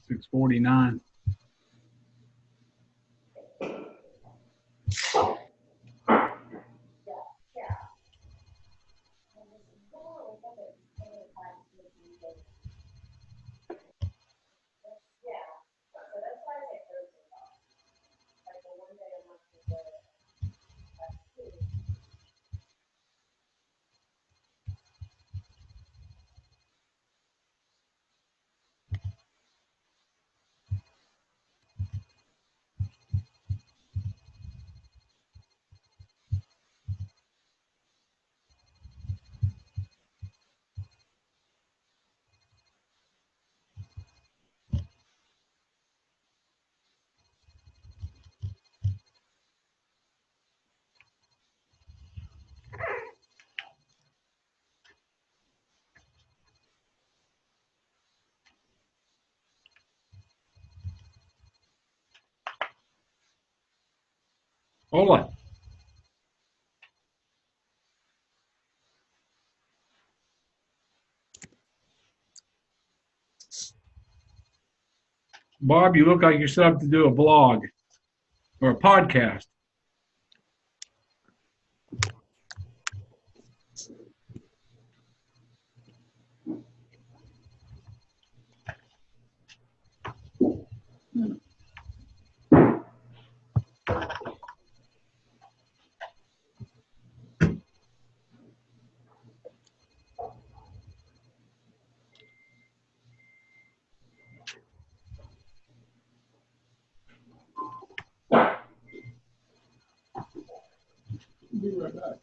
6:49. Hola. Bob, you look like you're set up to do a blog or a podcast. Be right back.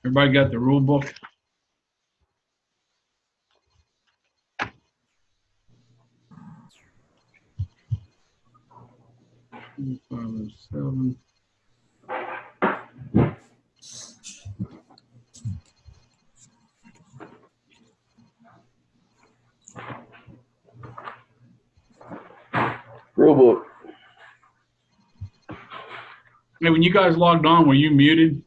Everybody got the rule book? Seven. Rule book. Hey, when you guys logged on, were you muted?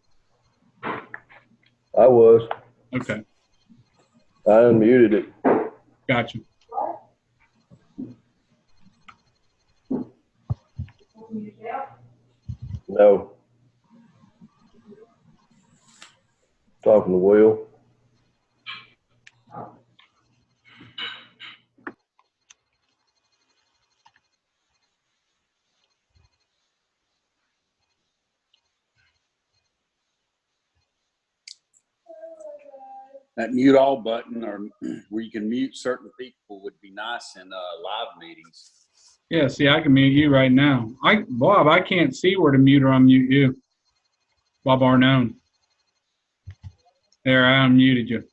I was. Okay, I unmuted it. gotcha. No. Talking to Will. That mute all button, or where you can mute certain people, would be nice in live meetings. Yeah, see, I can mute you right now. Bob, I can't see where to mute or unmute you. Bob Arnone. There, I unmuted you.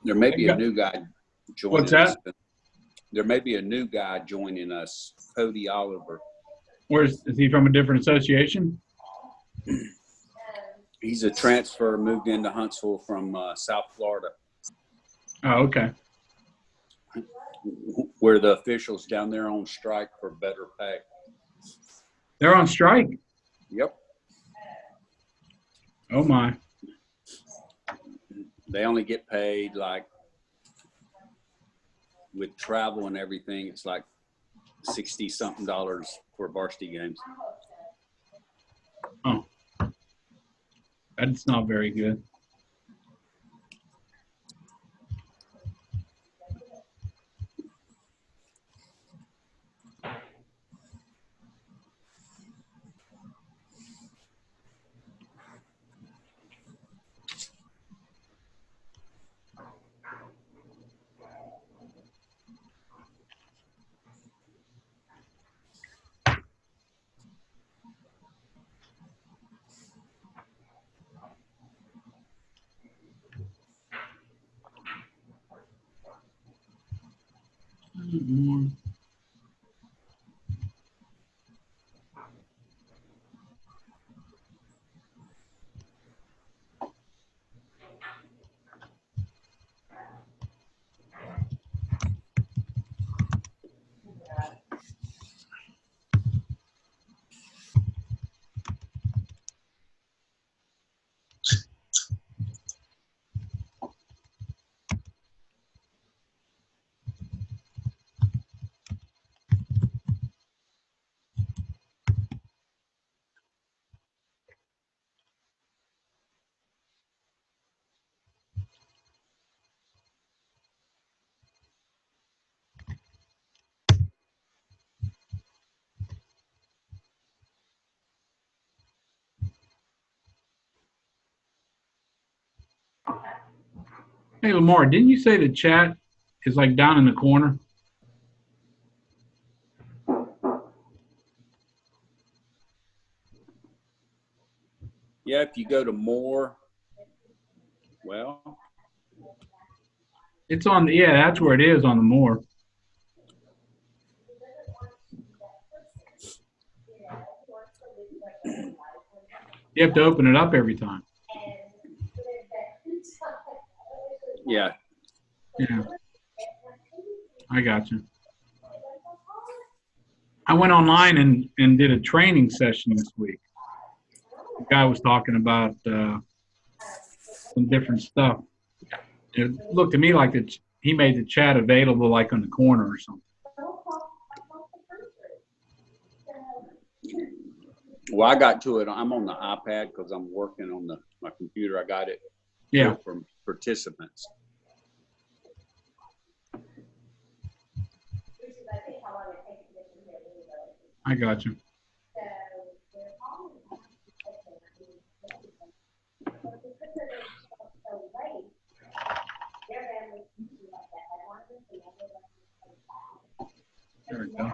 There may be a new guy joining What's that? us. There may be a new guy joining us, Cody Oliver. Is he from a different association? He's a transfer, moved into Huntsville from South Florida. Oh, okay. where the officials down there on strike for better pay. They're on strike. Yep. Oh my. They only get paid like with travel and everything. It's like $60-something for varsity games. Oh, that's not very good. Mm-hmm. Hey, Lamar, didn't you say the chat is like down in the corner? Yeah, if you go to more, well, It's on the, yeah, that's where it is on the more. You have to open it up every time. yeah. Yeah. I got you. I went online and did a training session this week. The guy was talking about some different stuff. It looked to me like that he made the chat available like on the corner or something. Well, I got to it. I'm on the iPad because I'm working on my computer. I got it. Yeah. For participants. I got you. There we go.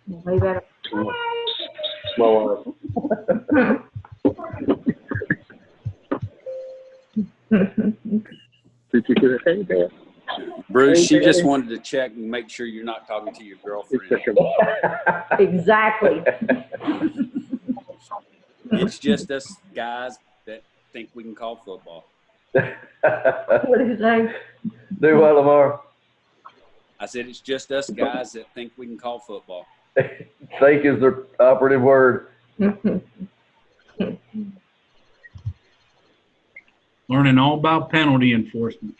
Way better. My wife. Did you get a hey there? Bruce, Hey, she just Daddy. wanted to check and make sure you're not talking to your girlfriend. Exactly. It's just us guys that think we can call football. What did you say? Do what, Lamar? I said it's just us guys that think we can call football. Think is the operative word. learning all about penalty enforcement.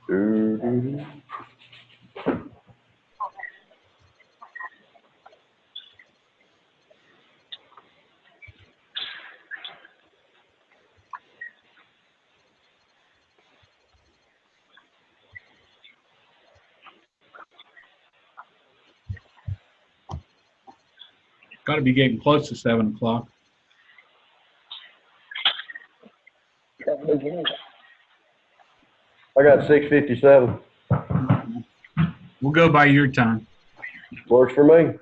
Doo-doo-doo. Got to be getting close to 7 o'clock. I got 6:57. We'll go by your time. Works for me.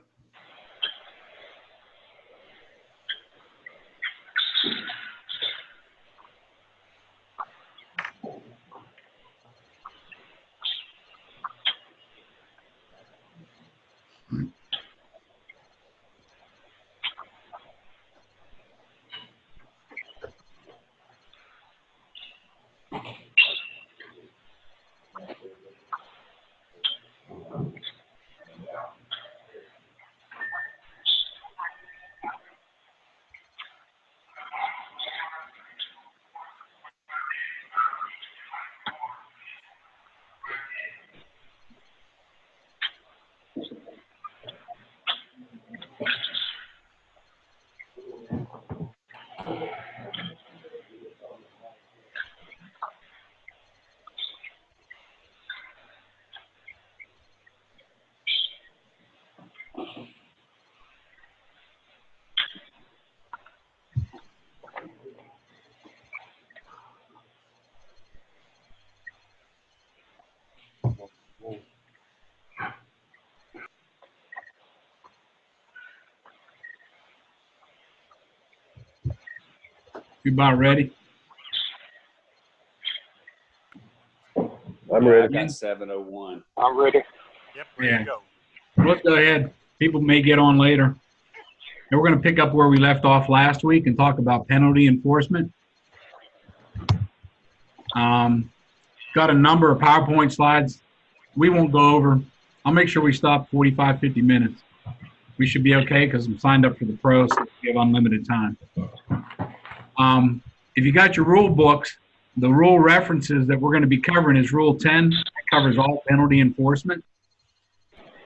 You about ready? I'm I ready. got 7:01. I'm ready. Yep, ready Yeah. to go. Let's go ahead. People may get on later. And we're going to pick up where we left off last week and talk about penalty enforcement. Got a number of PowerPoint slides. We won't go over. I'll make sure we stop 45, 50 minutes. We should be okay because I'm signed up for the pro, so we have unlimited time. If you got your rule books, the rule references that we're going to be covering is Rule 10. That covers all penalty enforcement.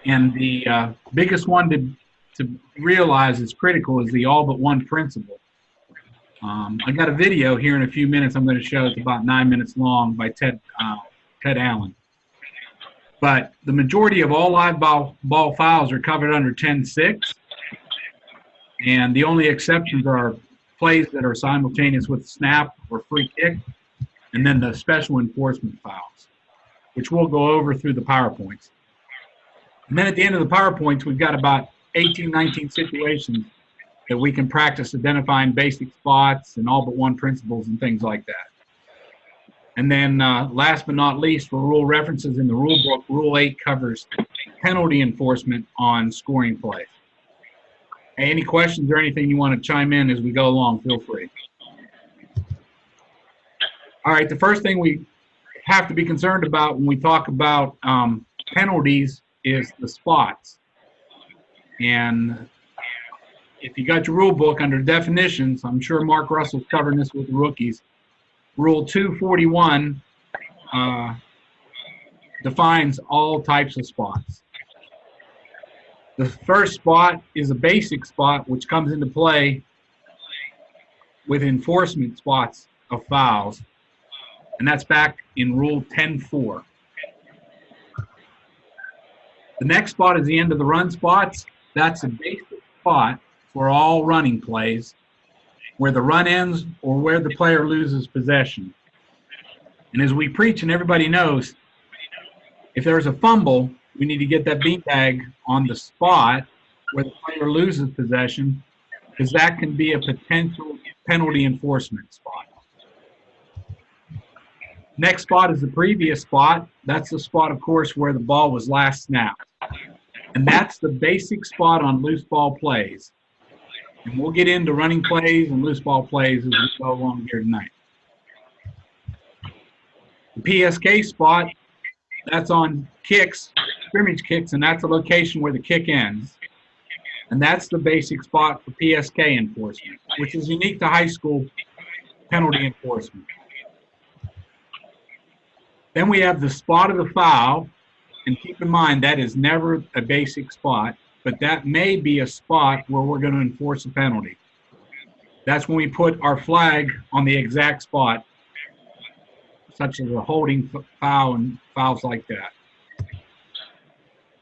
And the biggest one to realize is critical is the all but one principle. I got a video here in a few minutes I'm going to show. It's about 9 minutes long by Ted Allen. But the majority of all live ball fouls are covered under 10-6. And the only exceptions are plays that are simultaneous with snap or free kick, and then the special enforcement fouls, which we'll go over through the PowerPoints. And then at the end of the PowerPoints, we've got about 18, 19 situations that we can practice identifying basic spots and all but one principles and things like that. And then last but not least, for rule references in the rule book, Rule 8 covers penalty enforcement on scoring plays. Hey, any questions or anything you want to chime in as we go along, feel free. All right, the first thing we have to be concerned about when we talk about penalties is the spots. And if you got your rule book under definitions, I'm sure Mark Russell's covering this with the rookies. Rule 241 defines all types of spots. The first spot is a basic spot, which comes into play with enforcement spots of fouls, and that's back in Rule 10.4. The next spot is the end of the run spots. That's a basic spot for all running plays where the run ends or where the player loses possession. And as we preach and everybody knows, if there's a fumble, we need to get that beanbag on the spot where the player loses possession, because that can be a potential penalty enforcement spot. Next spot is the previous spot. That's the spot, of course, where the ball was last snapped. And that's the basic spot on loose ball plays. And we'll get into running plays and loose ball plays as we go along here tonight. The PSK spot That's on kicks, scrimmage kicks, and that's the location where the kick ends. And that's the basic spot for PSK enforcement, which is unique to high school penalty enforcement. Then we have the spot of the foul, and keep in mind that is never a basic spot, but that may be a spot where we're going to enforce a penalty. That's when we put our flag on the exact spot, such as a holding foul and fouls like that.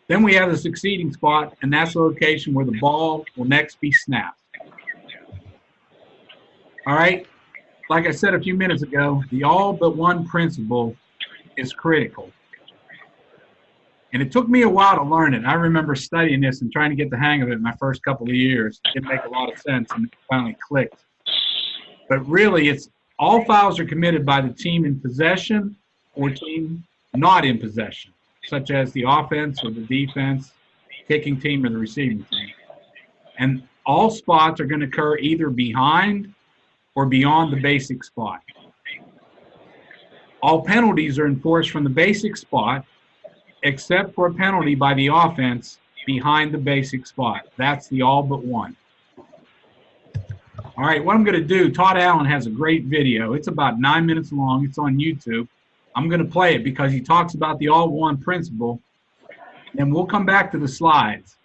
Then we have the succeeding spot, and that's the location where the ball will next be snapped. All right, like I said a few minutes ago, the all but one principle is critical. And it took me a while to learn it. I remember studying this and trying to get the hang of it in my first couple of years. It didn't make a lot of sense, and it finally clicked. But really, it's all fouls are committed by the team in possession or team not in possession, such as the offense or the defense, kicking team or the receiving team. And all spots are going to occur either behind or beyond the basic spot. All penalties are enforced from the basic spot, except for a penalty by the offense behind the basic spot. That's the all but one. All right, what I'm going to do, Todd Allen has a great video. It's about 9 minutes long. It's on YouTube. I'm going to play it because he talks about the all but one principle, and we'll come back to the slides.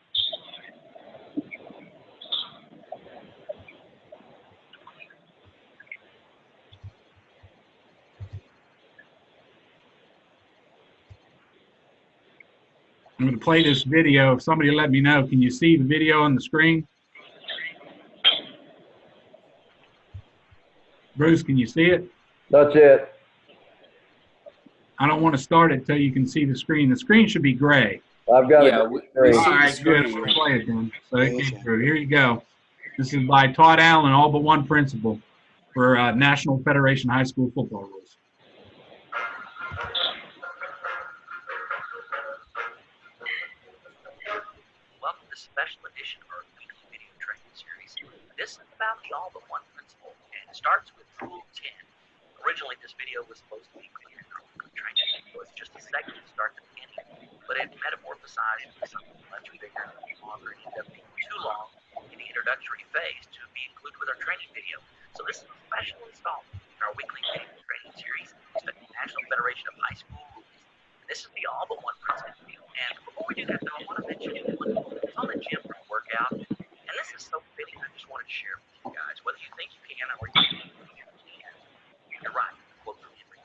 I'm going to play this video. If somebody let me know, can you see the video on the screen? Bruce, can you see it? Not yet. I don't want to start it until you can see the screen. The screen should be gray. I've got Yeah, it. we All see the right, good. screen. We'll play it then. So it came through. Here you go. This is by Todd Allen, all but one principle for National Federation High School Football Rules. Welcome to special edition of our weekly video training series. This is about the all but one principle, and it starts with Rule 10. Originally, this video was supposed to be clear in our weekly training. It was just a segment to start the beginning, but it metamorphosized into something much bigger and longer, and ended up being too long in the introductory phase to be included with our training video. So this is a special installment in our weekly video training series, the National Federation of High School Rules. This is the all but one principle. And before we do that, though, I want to mention one it's on the gym for a workout, and this is so fitting. I just wanted to share with you guys, whether you think you can or you think you can't. You're right. Quote from Henry.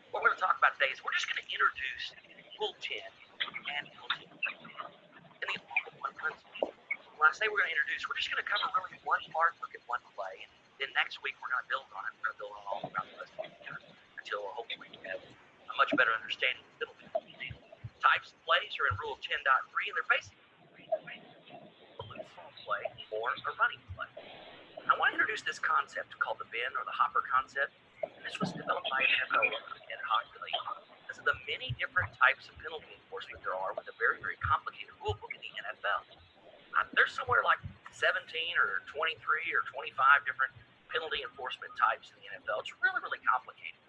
What we're going to talk about today is we're just going to introduce Rule 10 and penalty and the all but one principle. When I say we're going to introduce, we're just going to cover really one part, look at one play, and then next week we're going to build on it. We're going to build on all throughout the rest of the year until hopefully we have a much better understanding of penalty. Types of plays are in Rule 10.3, and they're basically a loose ball play or a running play. I want to introduce this concept called the bin or the hopper concept. And this was developed by NAFOA and Hockley because of the many different types of penalty enforcement there are with a very, very complicated rule book in the NFL. There's somewhere like 17 or 23 or 25 different penalty enforcement types in the NFL. It's really, really complicated.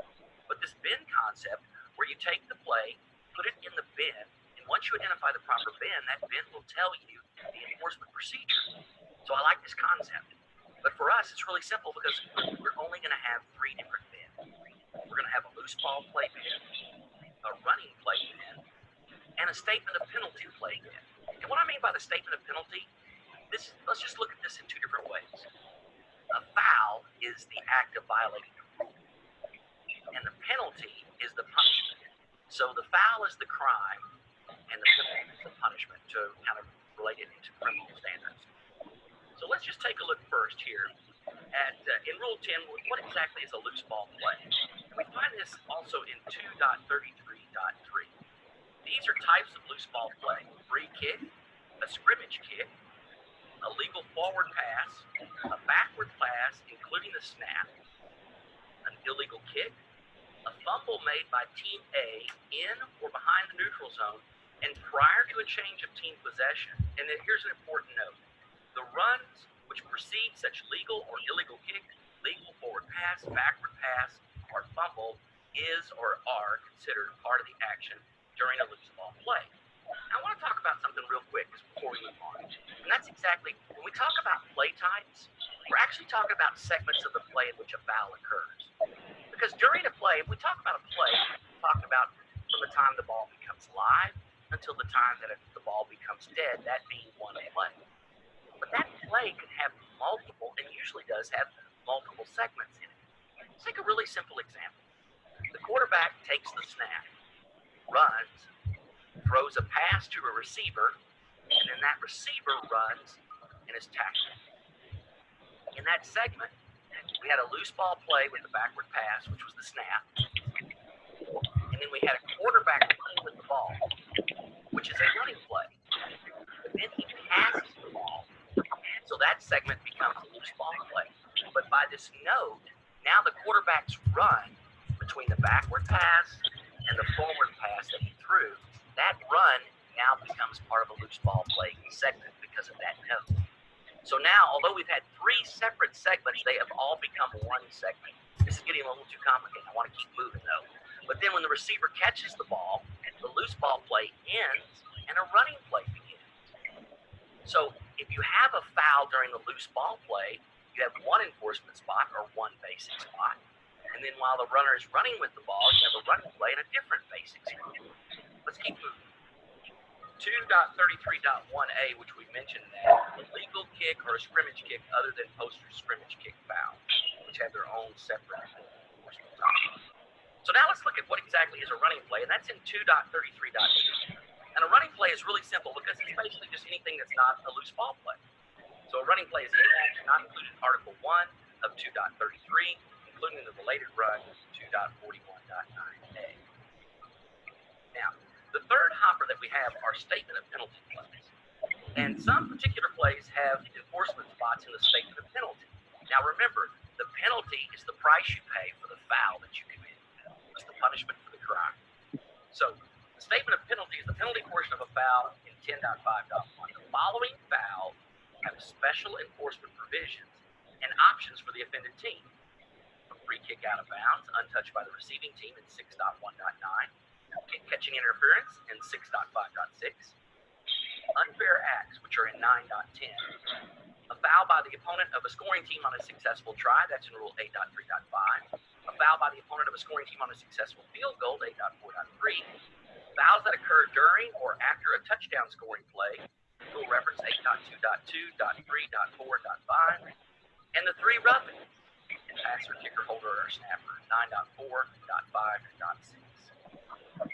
But this bin concept, where you take the play, put it in the bin, and once you identify the proper bin, that bin will tell you the enforcement procedure. So I like this concept. But for us, it's really simple because we're only going to have three different bins. We're going to have a loose ball play bin, a running play bin, and a statement of penalty play bin. And what I mean by the statement of penalty, let's just look at this in two different ways. A foul is the act of violating the rule, and the penalty is the punishment. So the foul is the crime, and the penalty is the punishment, to kind of relate it into criminal standards. So let's just take a look first here at, in Rule 10, what exactly is a loose ball play? And we find this also in 2.33.3. These are types of loose ball play: free kick, a scrimmage kick, a legal forward pass, a backward pass, including the snap, an illegal kick, a fumble made by Team A in or behind the neutral zone and prior to a change of team possession. And then here's an important note. The runs which precede such legal or illegal kick, legal forward pass, backward pass, or fumble is or are considered part of the action during a loose ball play. Now, I want to talk about something real quick before we move on. And that's exactly, when we talk about play types, we're actually talking about segments of the play in which a foul occurs. Because during a play, if we talk about a play, we're talking about from the time the ball becomes live until the time that the ball becomes dead, that being one play. But that play can have multiple, and usually does have multiple segments in it. Let's take a really simple example. The quarterback takes the snap, runs, throws a pass to a receiver, and then that receiver runs and is tackled. In that segment, we had a loose ball play with the backward pass, which was the snap, and then we had a quarterback playing with the ball, which is a running play. But then he passes the ball, so that segment becomes a loose ball play. But by this node, now the quarterback's run between the backward pass and the forward pass that he threw, that run now becomes part of a loose ball play segment because of that node. So now, although we've had three separate segments, they have all become one segment. This is getting a little too complicated. I want to keep moving though. But then when the receiver catches the ball, the loose ball play ends and a running play begins. So if you have a foul during the loose ball play, you have one enforcement spot or one basic spot. And then while the runner is running with the ball, you have a running play and a different basic spot. Let's keep moving. 2.33.1a, which we mentioned, that illegal kick or a scrimmage kick other than poster scrimmage kick foul, which have their own separate enforcement time. So now let's look at what exactly is a running play, and that's in 2.33.2. And a running play is really simple because it's basically just anything that's not a loose ball play. So a running play is any action not included in Article 1 of 2.33, including the related run 2.41.9a. Now, the third hopper that we have are statement of penalty plays. And some particular plays have enforcement spots in the statement of penalty. Now remember, the penalty is the price you pay for the foul that you commit. It's the punishment for the crime. So the statement of penalty is the penalty portion of a foul in 10.5.1. The following fouls have special enforcement provisions and options for the offended team. A free kick out of bounds, untouched by the receiving team in 6.1.9. Catching interference in 6.5.6, unfair acts, which are in 9.10, a foul by the opponent of a scoring team on a successful try, that's in Rule 8.3.5, a foul by the opponent of a scoring team on a successful field goal, 8.4.3, fouls that occur during or after a touchdown scoring play, Rule reference 8.2.2.3.4.5, and the three roughings, passer, kicker, holder, or snapper, 9.4.5.6.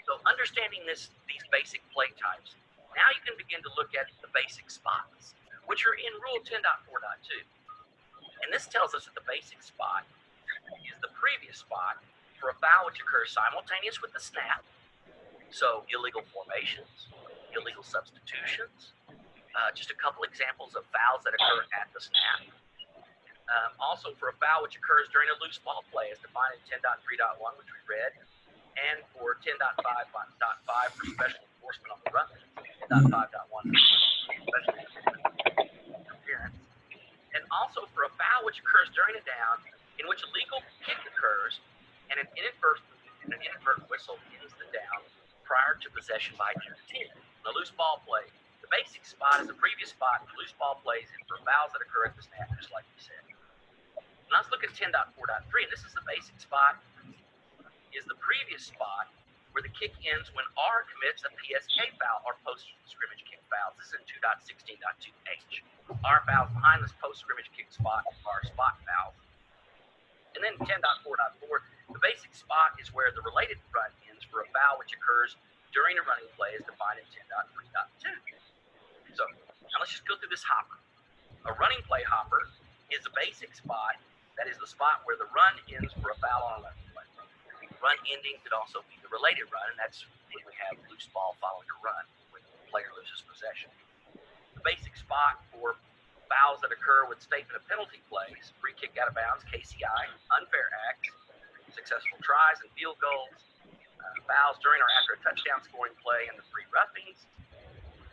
So understanding these basic play types, now you can begin to look at the basic spots, which are in Rule 10.4.2. And this tells us that the basic spot is the previous spot for a foul which occurs simultaneous with the snap. So illegal formations, illegal substitutions, just a couple examples of fouls that occur at the snap. Also for a foul which occurs during a loose ball play as defined in 10.3.1, which we read, and for 10.5.5 for special enforcement on the run, 10.5.1 special interference, and also for a foul which occurs during a down in which a legal kick occurs and an inadvertent whistle ends the down prior to possession by either team. The loose ball play, the basic spot is the previous spot, the loose ball plays, and for fouls that occur at the snap, just like we said. Now let's look at 10.4.3, and this is the basic spot, is the previous spot where the kick ends when R commits a PSK foul or post scrimmage kick foul. This is in 2.16.2H. R fouls behind this post scrimmage kick spot are spot fouls. And then 10.4.4, the basic spot is where the related run ends for a foul which occurs during a running play as defined in 10.3.2. So now let's just go through this hopper. A running play hopper is the basic spot, that is the spot where the run ends for a foul on a running play. Run ending could also be the related run, and that's when we have loose ball following a run, when the player loses possession. The basic spot for fouls that occur with statement of penalty plays, free kick out of bounds, KCI, unfair acts, successful tries and field goals, fouls during or after a touchdown scoring play, and the free roughings.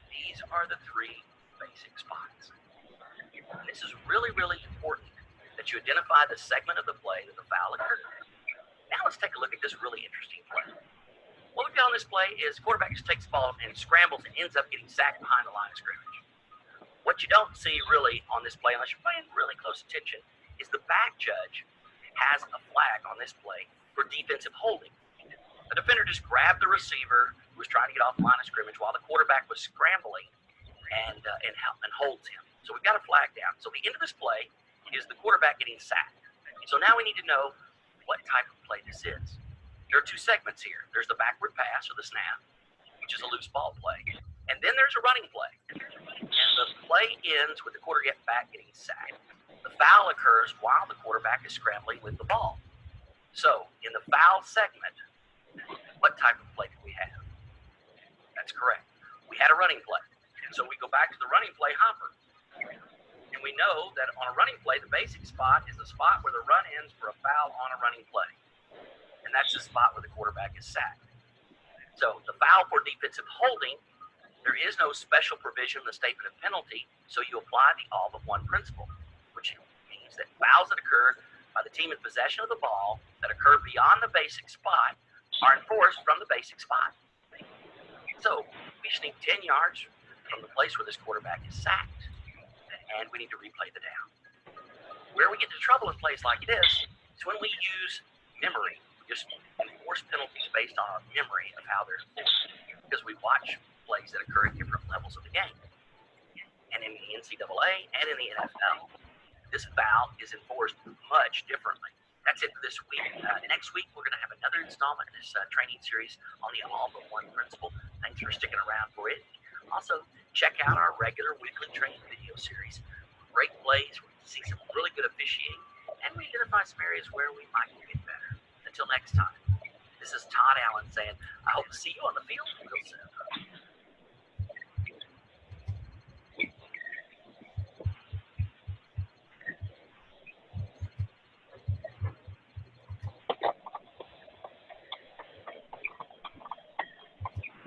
These are the three basic spots. And this is really, really important that you identify the segment of the play that the foul occurred. Now let's take a look at this really interesting play. What we've got on this play is quarterback just takes the ball and scrambles and ends up getting sacked behind the line of scrimmage. What you don't see really on this play, unless you're paying really close attention, is the back judge has a flag on this play for defensive holding. The defender just grabbed the receiver who was trying to get off the line of scrimmage while the quarterback was scrambling and holds him. So we've got a flag down. So the end of this play is the quarterback getting sacked. So now we need to know what type of play this is. There are two segments here. There's the backward pass or the snap, which is a loose ball play. And then there's a running play. And the play ends with the quarterback getting sacked. The foul occurs while the quarterback is scrambling with the ball. So in the foul segment, what type of play do we have? That's correct. We had a running play. And so we go back to the running play hopper. And we know that on a running play, the basic spot is the spot where the run ends for a foul on a running play. And that's the spot where the quarterback is sacked. So the foul for defensive holding, there is no special provision in the statement of penalty, so you apply the all but one principle, which means that fouls that occurred by the team in possession of the ball that occur beyond the basic spot are enforced from the basic spot. So we just need 10 yards from the place where this quarterback is sacked, and we need to replay the down. Where we get into trouble in plays like this is when we use memory. We just enforce penalties based on our memory of how they're enforced, because we watch plays that occur at different levels of the game. And in the NCAA and in the NFL, this foul is enforced much differently. That's it for this week. Next week, we're going to have another installment in this training series on the all but one principle. Thanks for sticking around for it. Also, check out our regular weekly training video series. Great plays, we see some really good officiating, and we identify some areas where we might get better. Until next time, this is Todd Allen saying, I hope to see you on the field real soon.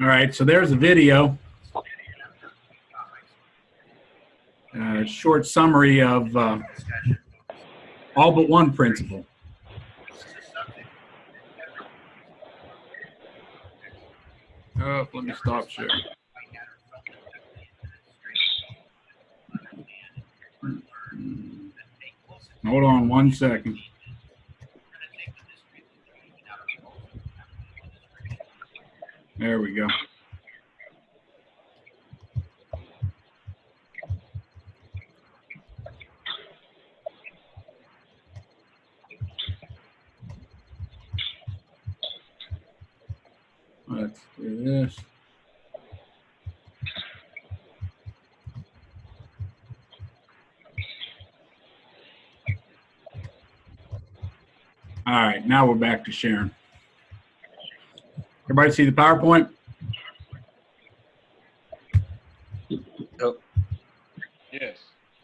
All right, so there's a video. Short summary of all but one principle. Let me stop sharing. Hold on 1 second. There we go. Let's do this. All right, now we're back to sharing. Everybody see the PowerPoint? Yep. Yes.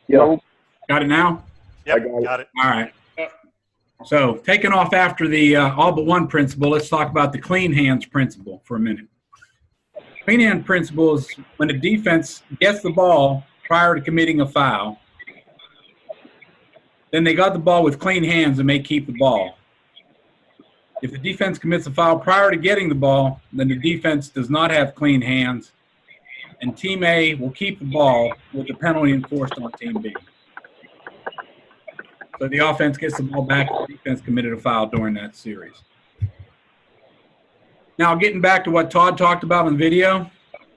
Yep. Got it now? Yep, I got it. got it. All right. So taking off after the all but one principle, let's talk about the clean hands principle for a minute. Clean hand principle is when the defense gets the ball prior to committing a foul, then they got the ball with clean hands and may keep the ball. If the defense commits a foul prior to getting the ball, then the defense does not have clean hands, and Team A will keep the ball with the penalty enforced on Team B. So the offense gets the ball back, the defense committed a foul during that series. Now, getting back to what Todd talked about in the video,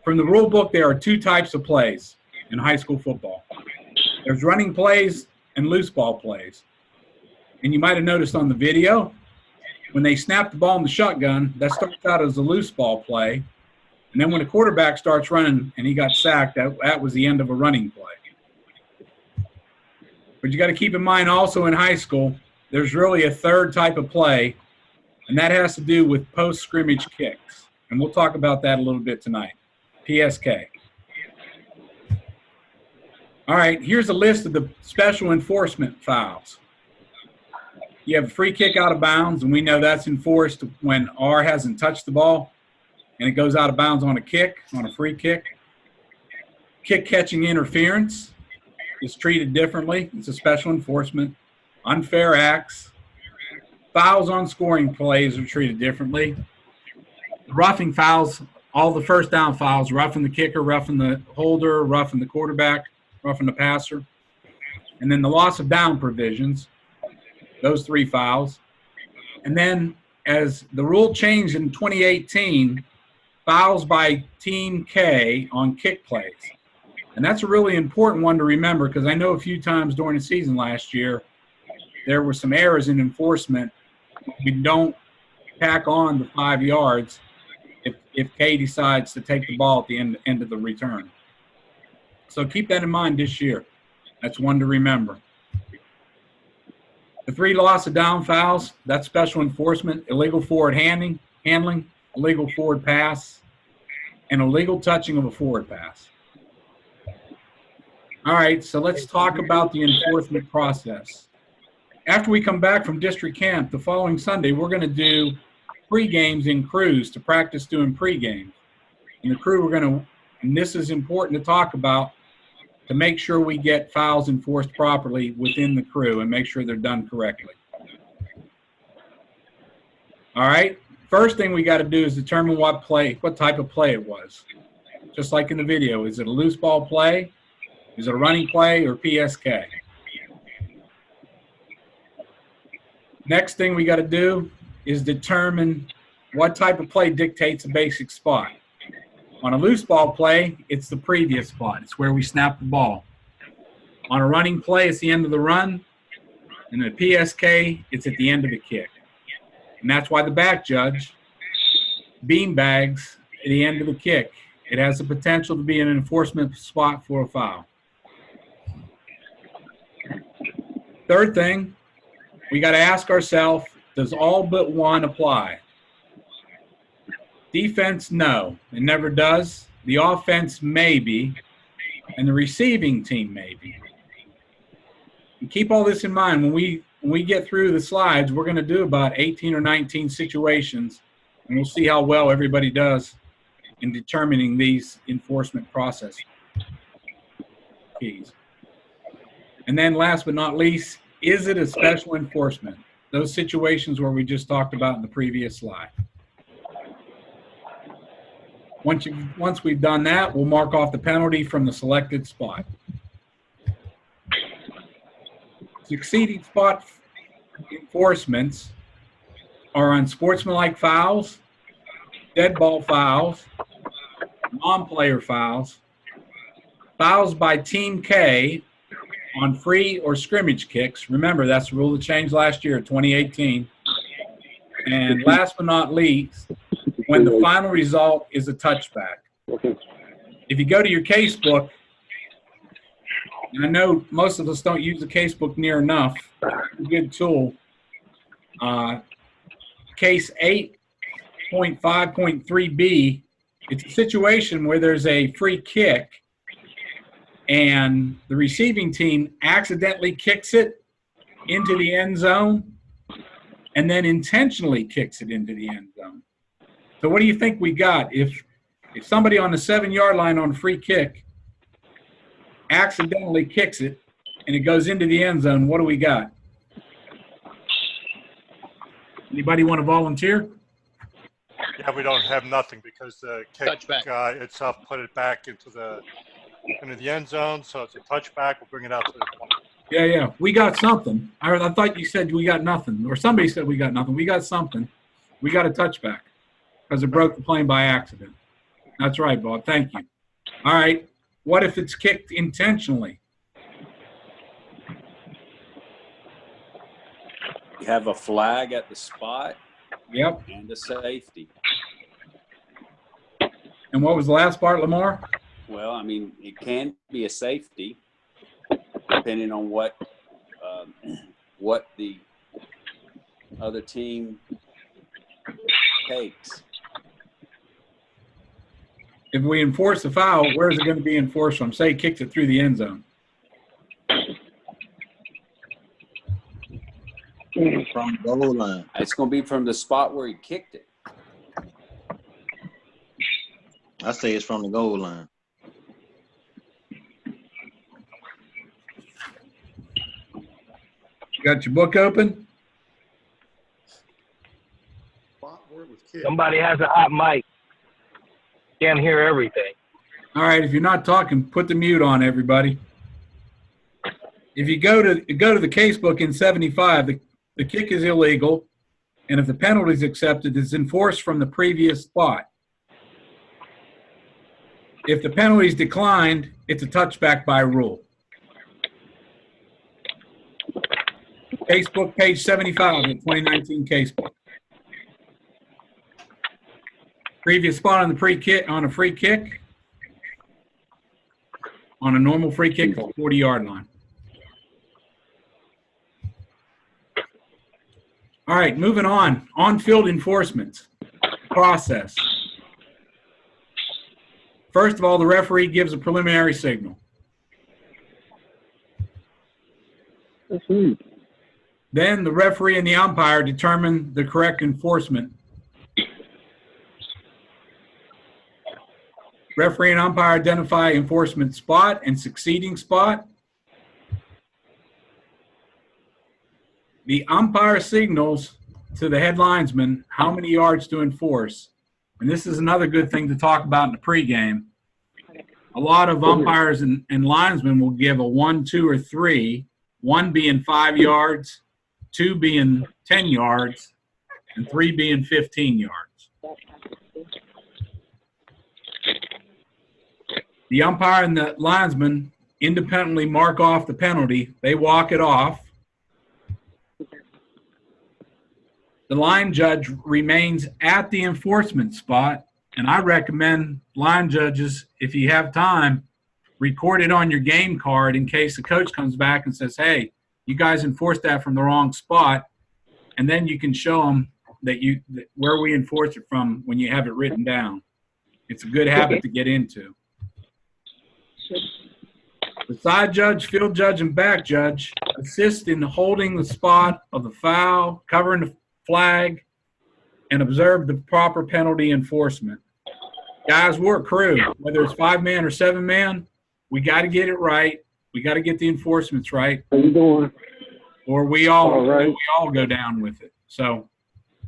from the rule book, there are two types of plays in high school football. There's running plays and loose ball plays. And you might have noticed on the video, when they snap the ball in the shotgun, that starts out as a loose ball play. And then when the quarterback starts running and he got sacked, that was the end of a running play. But you got to keep in mind also in high school, there's really a third type of play, and that has to do with post-scrimmage kicks. And we'll talk about that a little bit tonight. PSK. All right, here's a list of the special enforcement fouls. You have a free kick out of bounds, and we know that's enforced when R hasn't touched the ball, and it goes out of bounds on a kick, on a free kick. Kick catching interference is treated differently. It's a special enforcement. Unfair acts, fouls on scoring plays are treated differently. Roughing fouls, all the first down fouls, roughing the kicker, roughing the holder, roughing the quarterback, roughing the passer. And then the loss of down provisions, those 3 fouls. And then as the rule changed in 2018, fouls by Team K on kick plays. And that's a really important one to remember because I know a few times during the season last year, there were some errors in enforcement. We don't tack on the 5 yards if K decides to take the ball at the end of the return. So keep that in mind this year. That's one to remember. The 3 loss of down fouls, that's special enforcement, illegal forward handling, illegal forward pass, and illegal touching of a forward pass. All right, so let's talk about the enforcement process. After we come back from district camp the following Sunday, we're going to do pre-games in crews to practice doing pre-games. And the crew, we're going to, and this is important to talk about, to make sure we get fouls enforced properly within the crew and make sure they're done correctly. All right, first thing we got to do is determine what type of play it was. Just like in the video, is it a loose ball play? Is it a running play or PSK? Next thing we got to do is determine what type of play dictates a basic spot. On a loose ball play, it's the previous spot. It's where we snap the ball. On a running play, it's the end of the run. And a PSK, it's at the end of the kick. And that's why the back judge beanbags at the end of the kick. It has the potential to be an enforcement spot for a foul. Third thing, we got to ask ourselves, does all but one apply? Defense, no. It never does. The offense, maybe. And the receiving team, maybe. And keep all this in mind. When we get through the slides, we're going to do about 18 or 19 situations, and we'll see how well everybody does in determining these enforcement process keys. And then last but not least, is it a special enforcement? Those situations where we just talked about in the previous slide. Once we've done that, we'll mark off the penalty from the selected spot. Succeeding spot enforcements are on sportsmanlike fouls, dead ball fouls, non-player fouls, fouls by Team K on free or scrimmage kicks. Remember, that's the rule that changed last year, 2018. And last but not least, when the final result is a touchback. If you go to your case book, and I know most of us don't use the case book near enough, it's a good tool. Case 8.5.3b, it's a situation where there's a free kick and the receiving team accidentally kicks it into the end zone and then intentionally kicks it into the end zone. So what do you think we got? If somebody on the 7-yard line on a free kick accidentally kicks it and it goes into the end zone, what do we got? Anybody want to volunteer? Yeah, we don't have nothing because the kick Touchback. Itself put it back into the end zone, so it's a touchback. We'll bring it out to the point. Yeah. We got something. I thought you said we got nothing, or somebody said we got nothing. We got something. We got a touchback because it broke the plane by accident. That's right, Bob. Thank you. All right. What if it's kicked intentionally? You have a flag at the spot. Yep. And a safety. And what was the last part, Lamar? Well, I mean, it can be a safety, depending on what the other team takes. If we enforce the foul, where is it going to be enforced from? Say he kicks it through the end zone. From the goal line. It's going to be from the spot where he kicked it. I say it's from the goal line. You got your book open? somebody has a hot mic. Can't hear everything. All right, if you're not talking, put the mute on, everybody. If you go to the casebook in 75, the kick is illegal, and if the penalty is accepted, it's enforced from the previous spot. If the penalty is declined, it's a touchback by rule. Casebook, page 75 of the 2019 casebook. Previous spot on the pre-kick, on a free kick, on a normal free kick, the 40-yard line. All right, moving on. On-field enforcement process. First of all, the referee gives a preliminary signal. Then the referee and the umpire determine the correct enforcement. Referee and umpire identify enforcement spot and succeeding spot. The umpire signals to the head linesman how many yards to enforce. And this is another good thing to talk about in the pregame. A lot of umpires and linesmen will give a 1, 2, or 3, 1 being 5 yards, 2 being 10 yards, and 3 being 15 yards. The umpire and the linesman independently mark off the penalty. They walk it off. The line judge remains at the enforcement spot, and I recommend line judges, if you have time, record it on your game card in case the coach comes back and says, hey, you guys enforced that from the wrong spot, and then you can show them that where we enforced it from when you have it written down. It's a good habit to get into. The side judge, field judge, and back judge assist in holding the spot of the foul, covering the flag, and observe the proper penalty enforcement. Guys, we're a crew. Whether it's 5-man or 7-man, we got to get it right. We got to get the enforcements right. How you doing? Or we all go down with it. So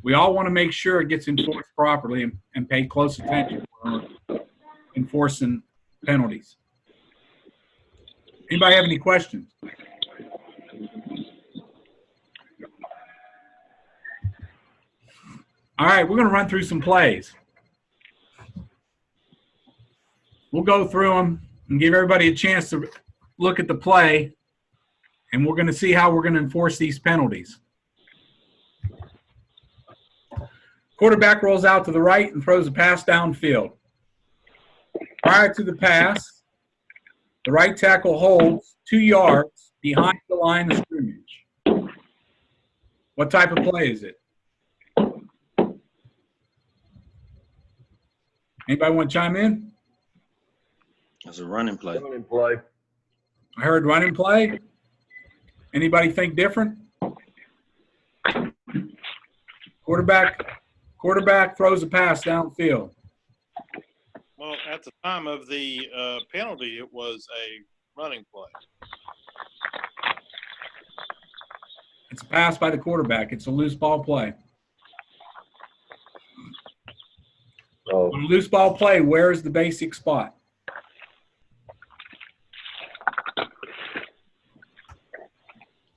we all want to make sure it gets enforced properly and pay close attention when we're enforcing penalties. Anybody have any questions? All right, we're going to run through some plays. We'll go through them and give everybody a chance to look at the play, and we're going to see how we're going to enforce these penalties. Quarterback rolls out to the right and throws a pass downfield. Prior to the pass, the right tackle holds 2 yards behind the line of scrimmage. What type of play is it? Anybody want to chime in? It's a running play. Running play. I heard running play. Anybody think different? Quarterback throws a pass downfield. Well, at the time of the penalty, it was a running play. It's a pass by the quarterback. It's a loose ball play. Oh, On a loose ball play, where is the basic spot?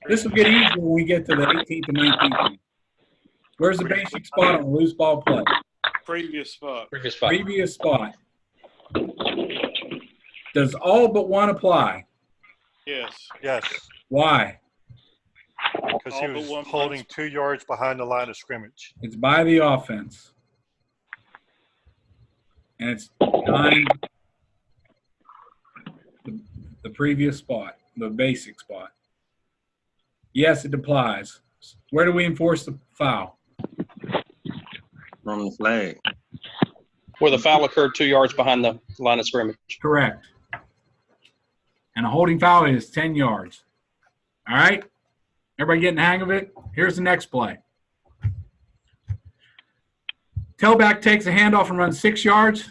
This will get easier when we get to the 18th and 19th. Where's the basic spot on a loose ball play? Previous spot. Previous spot. Does all but one apply? Yes. Yes, Why? because he All but was one holding punch. 2 yards behind the line of scrimmage. It's by the offense. And it's behind the previous spot, the basic spot. Yes, it applies. Where do we enforce the foul? From the flag. Where the foul occurred 2 yards behind the line of scrimmage. Correct. And a holding foul is 10 yards. All right? Everybody getting the hang of it? Here's the next play. Tailback takes a handoff and runs 6 yards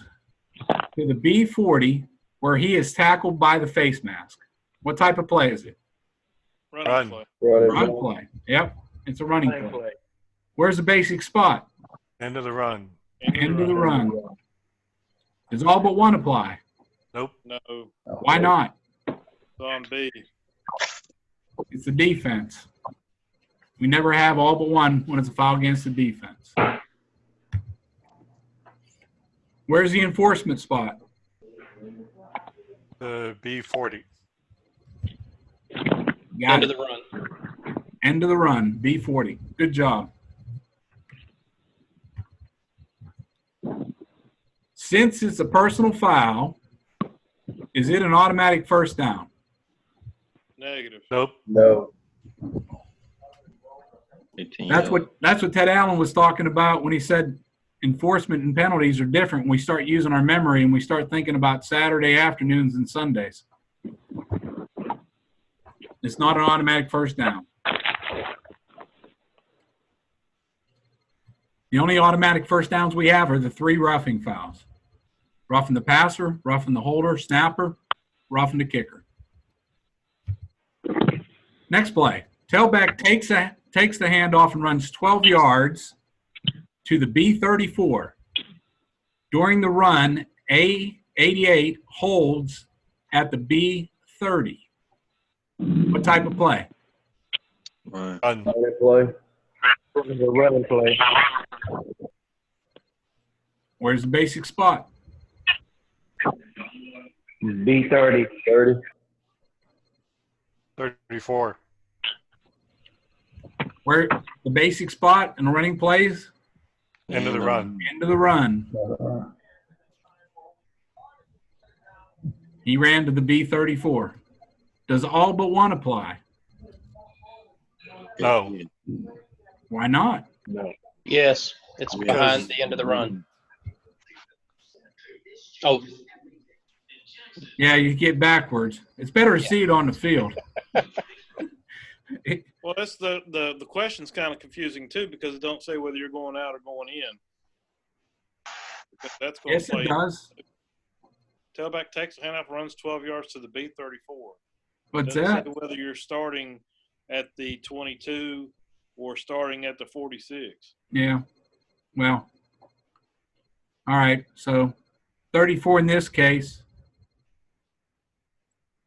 to the B40 where he is tackled by the face mask. What type of play is it? Running Run. play. Run play. Yep. It's a running play. Where's the basic spot? End of the run. End of the run. Does all but one apply? Nope. No, Why not? it's on B. It's the defense. We never have all but one when it's a foul against the defense. Where's the enforcement spot? The B40. Got End it. of the run. End of the run, B40. Good job. Since it's a personal foul, is it an automatic first down? Negative. Nope. No. 18 That's yards. what Ted Allen was talking about when he said enforcement and penalties are different when we start using our memory and we start thinking about Saturday afternoons and Sundays. It's not an automatic first down. The only automatic first downs we have are the 3 roughing fouls. Roughing the passer, roughing the holder, snapper, roughing the kicker. Next play. Tailback takes the handoff and runs 12 yards to the B34. During the run, A88 holds at the B30. What type of play? Run. Run. Running play. This is a running play. Where's the basic spot? B30. 30. 34. Where the basic spot in the running plays? End of the run. End of the run. He ran to the B34. Does all but one apply? No. Why not? No. Yes, it's Yeah. behind the end of the run. Oh, Yeah, you get backwards. It's better to see it on the field. Well, that's the question's kind of confusing too because it don't say whether you're going out or going in. But that's going Yes, to play. it does. Tailback takes the handoff, runs 12 yards to the B34. What's Doesn't that? say whether you're starting at the 22 or starting at the 46. Yeah. Well, all right. So 34 in this case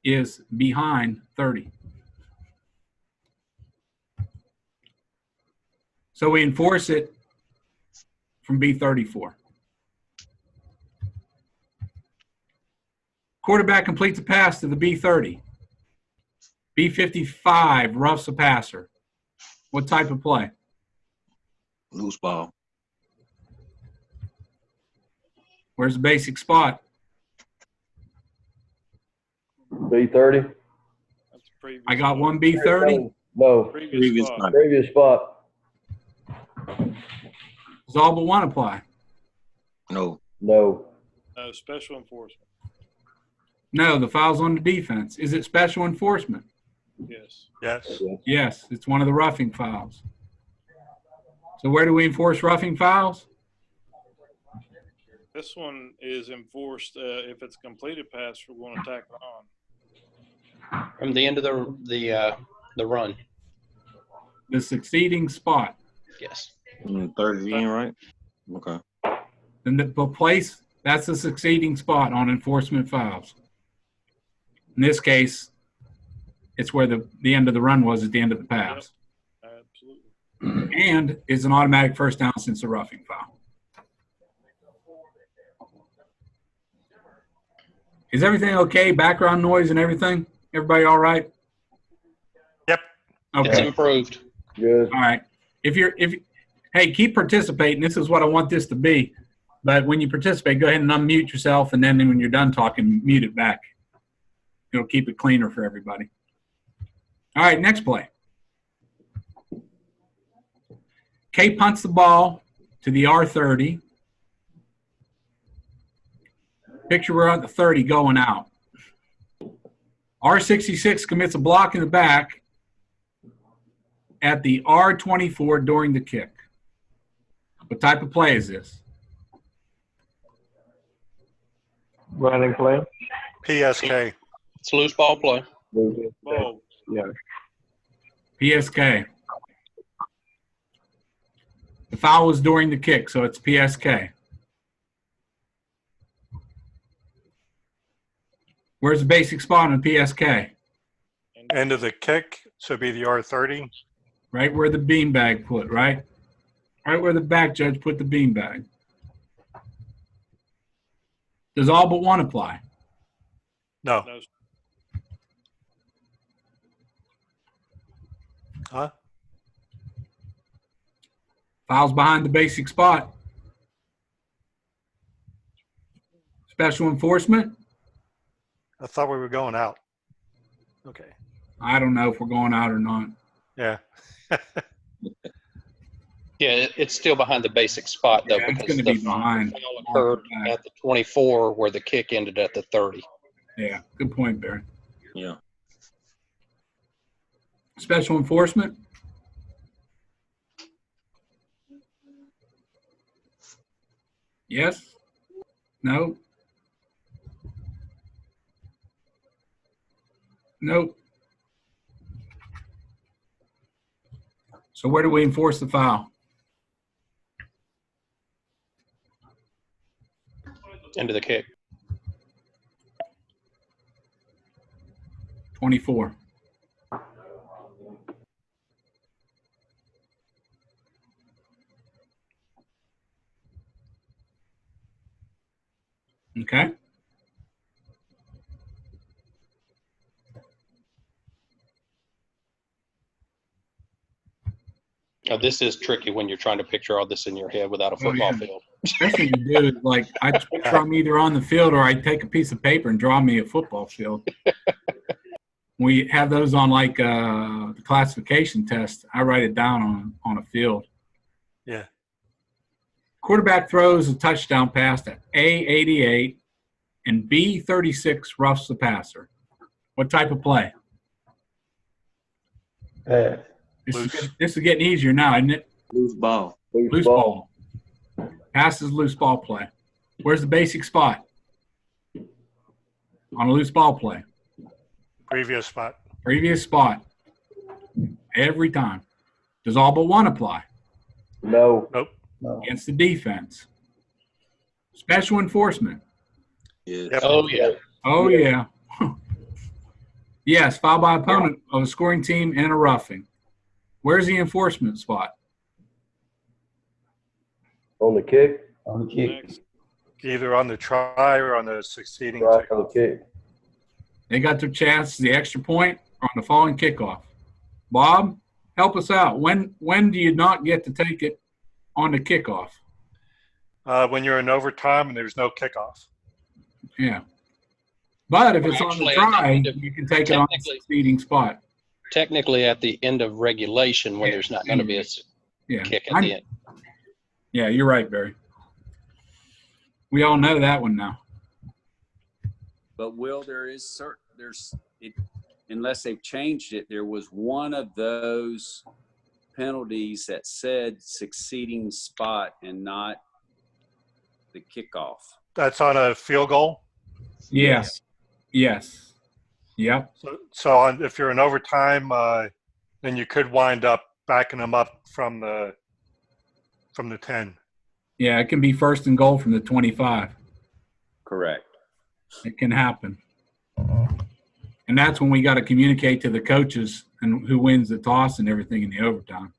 is behind 30. So we enforce it from B34. Quarterback completes a pass to the B30. B55 roughs a passer. What type of play? Loose ball. Where's the basic spot? B30. That's the previous. I got one B30. No. Previous spot. Previous spot. Does all but one apply? No. No. No, special enforcement. No, the foul's on the defense. Is it special enforcement? Yes. Yes. Yes, it's one of the roughing fouls. So where do we enforce roughing fouls? This one is enforced if it's a completed pass, we're going to tack it on. from the end of the run. The succeeding spot. Yes. 30 in, right? Okay. And the place, that's the succeeding spot on enforcement fouls. In this case, it's where the end of the run was at the end of the pass. Absolutely. And is an automatic first down since the roughing foul. Is everything okay? Background noise and everything? Everybody all right? Yep. It's Okay. improved. Good. All right. Hey, keep participating. This is what I want this to be. But when you participate, go ahead and unmute yourself, and then when you're done talking, mute it back. It'll keep it cleaner for everybody. All right, next play. K punts the ball to the R30. Picture we're at the 30 going out. R66 commits a block in the back at the R24 during the kick. What type of play is this? Running play. PSK. It's loose ball play. Whoa. Yeah. PSK. The foul was during the kick, so it's PSK. Where's the basic spot on PSK? End of the kick, so it'd be the R30. Right where the beanbag put, right? Right where the back judge put the beanbag. Does all but one apply? No. No, Huh? Fouls behind the basic spot. Special enforcement? I thought we were going out. Okay. I don't know if we're going out or not. Yeah. Yeah, it's still behind the basic spot though, Yeah, it's because gonna the be behind. foul occurred at the 24 where the kick ended at the 30. Yeah, good point, Barry. Yeah. Special enforcement? Yes? No? Nope. So where do we enforce the foul? End of the kick. 24. Okay. This is tricky when you're trying to picture all this in your head without a football field. Best thing to do is like I picture I'm either on the field or I take a piece of paper and draw me a football field. We have those on like the classification test. I write it down on a field. Yeah. Quarterback throws a touchdown pass to A88 and B36 roughs the passer. What type of play? Pass. This is getting easier now, isn't it? Loose ball. Loose ball. Pass is loose ball play. Where's the basic spot on a loose ball play? Previous spot. Previous spot. Every time. Does all but one apply? No. Nope. No. Against the defense. Special enforcement. Yeah. Yep. Oh, yeah. Oh, yeah. Yes, foul by opponent of a scoring team and a roughing. Where's the enforcement spot? On the kick. On the next. Either on the try or on the succeeding Right on kickoff. the kick. They got their chance, the extra point, or on the following kickoff. Bob, help us out. When do you not get to take it on the kickoff? When you're in overtime and there's no kickoff. Yeah. But if it's on the Actually, try, at the end of- you can take it on the technically- succeeding spot. Technically at the end of regulation when there's not going to be a Yeah. kick at the end. Yeah, you're right, Barry. We all know that one now. But Will, unless they've changed it, there was one of those penalties that said succeeding spot and not the kickoff. That's on a field goal. Yes. Yes. Yep. So if you're in overtime, then you could wind up backing them up from the 10. Yeah, it can be first and goal from the 25. Correct. It can happen. And that's when we got to communicate to the coaches and who wins the toss and everything in the overtime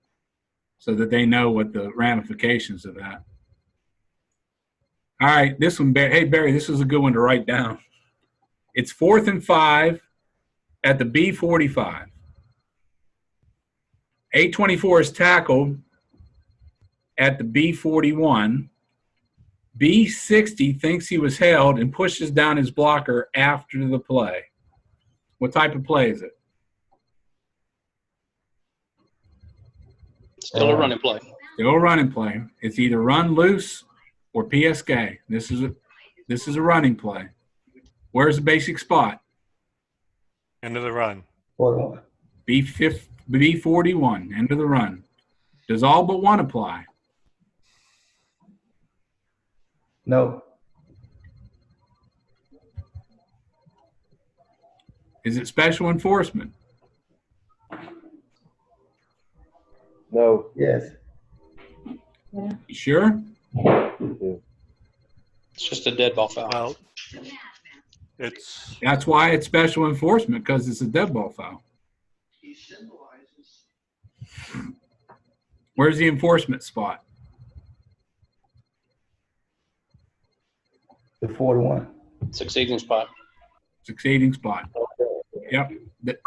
so that they know what the ramifications of that. All right, this one, hey, Barry, this is a good one to write down. It's 4th and 5 at the B45. A24 is tackled at the B41. B60 thinks he was held and pushes down his blocker after the play. What type of play is it? Still a running play. Still a running play. It's either run loose or PSK. This is a running play. Where's the basic spot? End of the run. B41, end of the run. Does all but one apply? No. Is it special enforcement? No. Yes. You sure? It's just a dead ball foul. Well, It's That's why it's special enforcement, because it's a dead ball foul. Where's the enforcement spot? The 41. Succeeding spot. Succeeding spot. Yep. The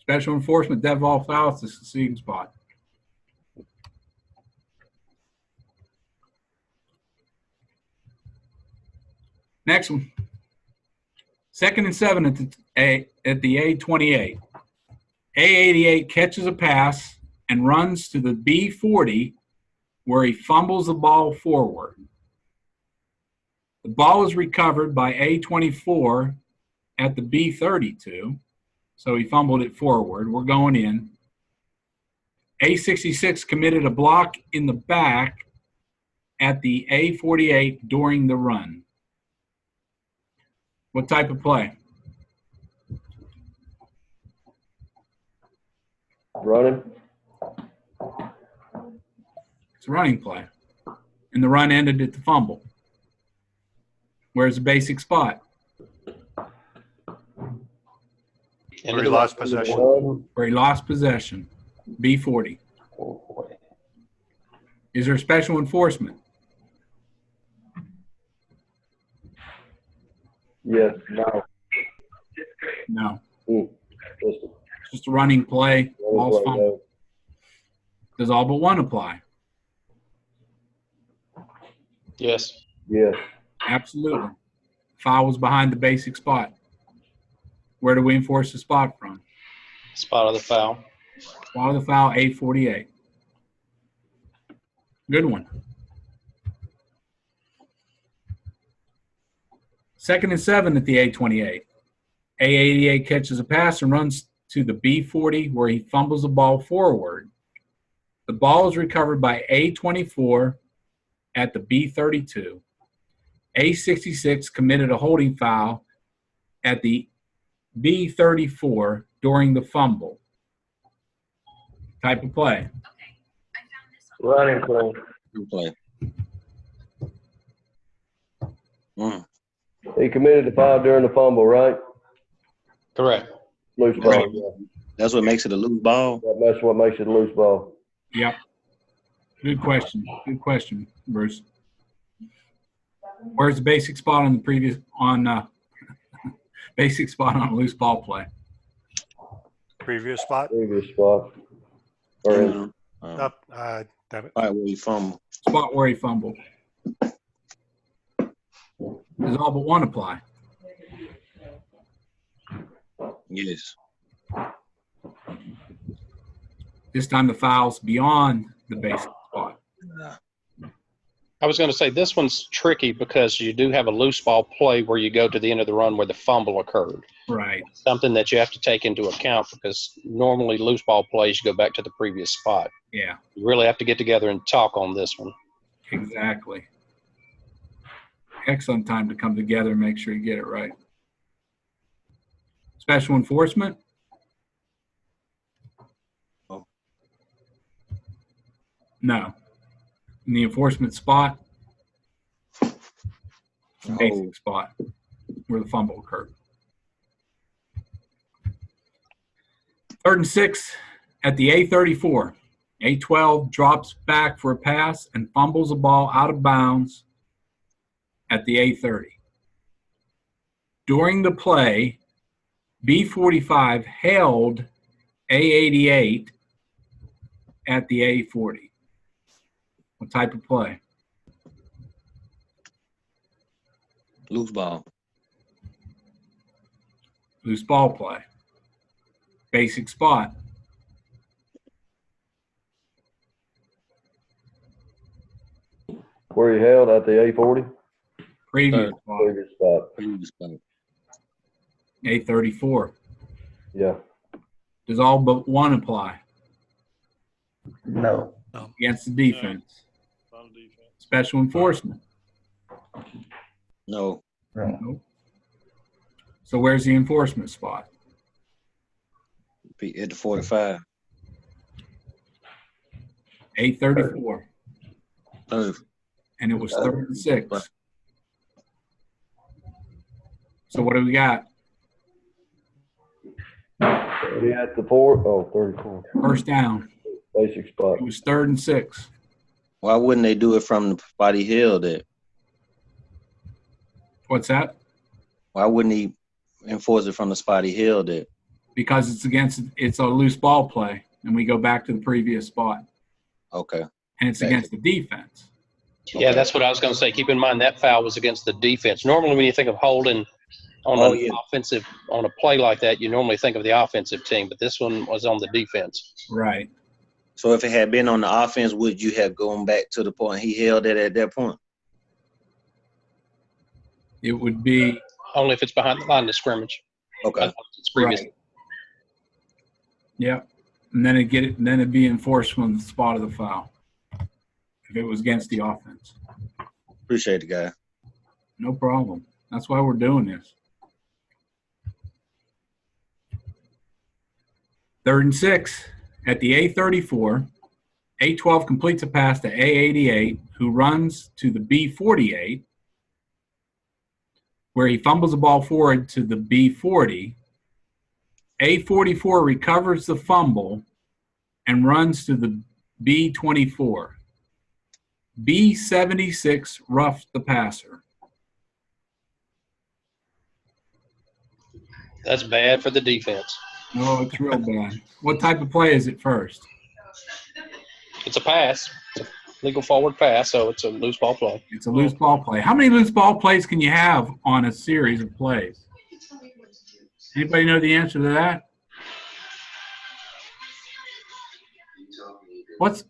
special enforcement dead ball foul is the succeeding spot. Next one. 2nd and 7 at the A28. A88 catches a pass and runs to the B40 where he fumbles the ball forward. The ball is recovered by A24 at the B32, so he fumbled it forward. We're going in. A66 committed a block in the back at the A48 during the run. What type of play? Running. It's a running play. And the run ended at the fumble. Where's the basic spot? where he lost possession. Where he lost possession. B40. Is there special enforcement? Yes. No. No. Just It's just a running play. Ball's play, fumbled. Does all but one apply? Yes. Yes. Absolutely. Foul was behind the basic spot. Where do we enforce the spot from? Spot of the foul. Spot of the foul, A48. Good one. 2nd and 7 at the A28. A88 catches a pass and runs to the B40 where he fumbles the ball forward. The ball is recovered by A24 at the B32. A66 committed a holding foul at the B34 during the fumble. Type of play. Running play. Good play. He committed the foul during the fumble, right? Correct. Loose ball. Yeah. That's what makes it a loose ball. That's what makes it a loose ball. Yep. Good question. Good question, Bruce. Where's the basic spot on the basic spot on a loose ball play? Previous spot. Previous spot. Or in, Up. Damn it. All right, where he fumbled. Spot where he fumbled. Does all but one apply? Yes. This time the foul's beyond the basic spot. I was going to say this one's tricky because you do have a loose ball play where you go to the end of the run where the fumble occurred. Right. Something that you have to take into account because normally loose ball plays you go back to the previous spot. Yeah, You really have to get together and talk on this one. exactly. Excellent time to come together and make sure you get it right. Special enforcement? Oh. No. In the enforcement spot, the basic spot where the fumble occurred. 3rd and 6 at the A34. A12 drops back for a pass and fumbles the ball out of bounds at the A30. During the play, B45 held A88 at the A40. What type of play? Loose ball. Loose ball play. Basic spot. where he held at the A40? Previous spot. Previous spot. Previous spot. A34. Yeah. Does all but one apply No. against the defense? On defense. Special enforcement. No. Nope. So where's the enforcement spot? Be at the 45. A34. Third. And it was 3rd and 6. So what do we got? 30 at the 34. First down. Basic spot. It was 3rd and 6. Why wouldn't they do it from the spot he held it? What's that? Why wouldn't he enforce it from the spot he held it? Because it's a loose ball play, and we go back to the previous spot. Okay. And it's against the defense. Yeah, that's what I was going to say. Keep in mind that foul was against the defense. Normally, when you think of holding on offensive on a play like that, you normally think of the offensive team, but this one was on the defense. Right. So if it had been on the offense, would you have gone back to the point he held it at that point? It would be only if it's behind the line of scrimmage. Okay. Right. Yep. And then it'd be enforced from the spot of the foul if it was against the offense. Appreciate it, guy. No problem. That's why we're doing this. 3rd and 6 at the A34. A12 completes a pass to A88, who runs to the B48, where he fumbles the ball forward to the B40. A44 recovers the fumble and runs to the B24. B76 roughed the passer. That's bad for the defense. No, it's real bad. What type of play is it first? It's a pass. It's a legal forward pass, so it's a loose ball play. It's a loose ball play. How many loose ball plays can you have on a series of plays? Anybody know the answer to that? What's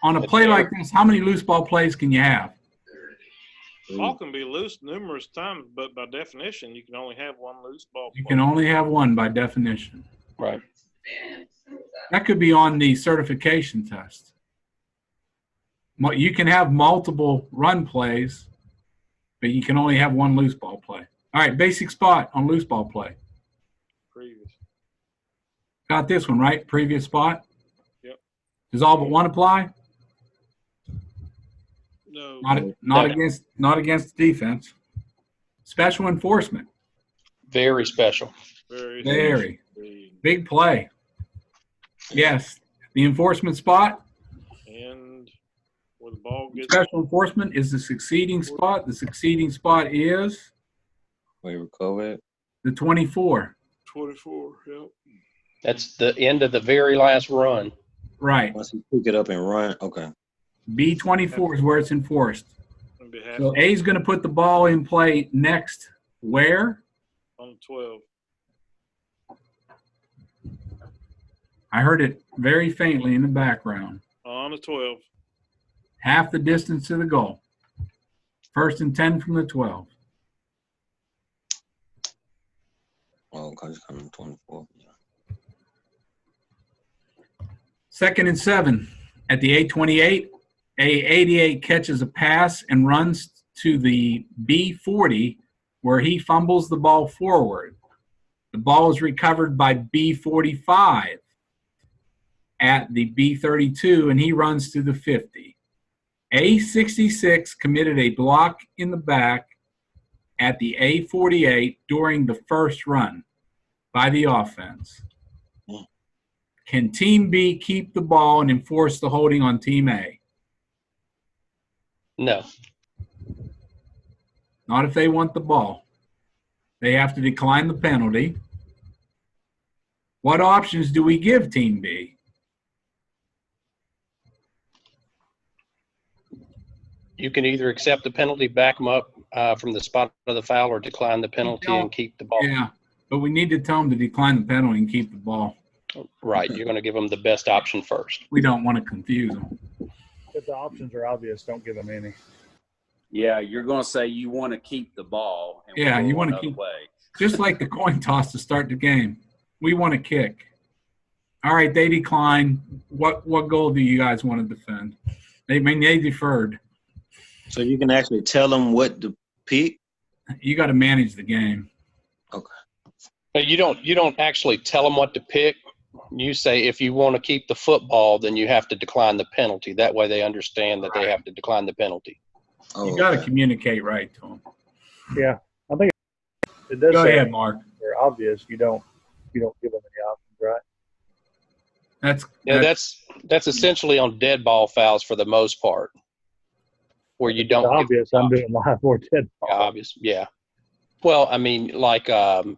on a play like this, how many loose ball plays can you have? Ball can be loose numerous times, but by definition, you can only have one loose ball. You can only have one by definition. Right. That could be on the certification test. You can have multiple run plays, but you can only have one loose ball play. All right, basic spot on loose ball play. Previous. Got this one, right? Previous spot? Yep. Does all but one apply? No. Not against the defense. Special enforcement. Very special. Very. Big play. Yes. The enforcement spot. And where the ball gets. Special enforcement is the succeeding spot. The succeeding spot is. Wait, recover it. The 24. 24. Yep. That's the end of the very last run. Right. Once he pick it up and run, okay. B24 is where it's enforced. So A is going to put the ball in play next where? On 12. I heard it very faintly in the background. On the 12. Half the distance to the goal. 1st and 10 from the 12. Oh, because it's coming 24. 2nd and 7 at the A28. A88 catches a pass and runs to the B40 where he fumbles the ball forward. The ball is recovered by B45 at the B32 and he runs to the 50. A66 committed a block in the back at the A48 during the first run by the offense. Can Team B keep the ball and enforce the holding on Team A? No. Not if they want the ball. They have to decline the penalty. What options do we give Team B? You can either accept the penalty, back them up from the spot of the foul, or decline the penalty and keep the ball. Yeah, but we need to tell them to decline the penalty and keep the ball. Right. You're going to give them the best option first. We don't want to confuse them. If the options are obvious, don't give them any. Yeah, you're going to say you want to keep the ball. And Yeah, we'll you go want to another keep way. just like the coin toss to start the game. We want to kick. All right, they decline. What goal do you guys want to defend? They deferred. So you can actually tell them what to pick? You got to manage the game. Okay. But you don't actually tell them what to pick. You say if you want to keep the football, then you have to decline the penalty. That way they understand that they have to decline the penalty. You got to communicate right to them. Yeah, I think It does Go say ahead, Mark. they're obvious. You don't give them any options, right? Yeah, that's essentially on dead ball fouls for the most part, where you It's don't give obvious. I'm doing live or dead ball. obvious. Yeah. Well, I mean, like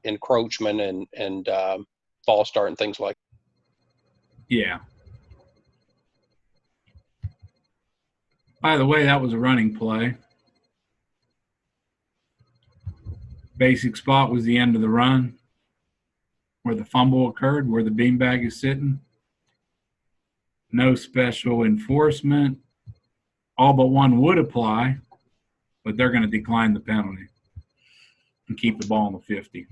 encroachment and false start and things like. Yeah. By the way, that was a running play. Basic spot was the end of the run where the fumble occurred, where the beanbag is sitting. No special enforcement. All but one would apply, but they're going to decline the penalty and keep the ball in the 50.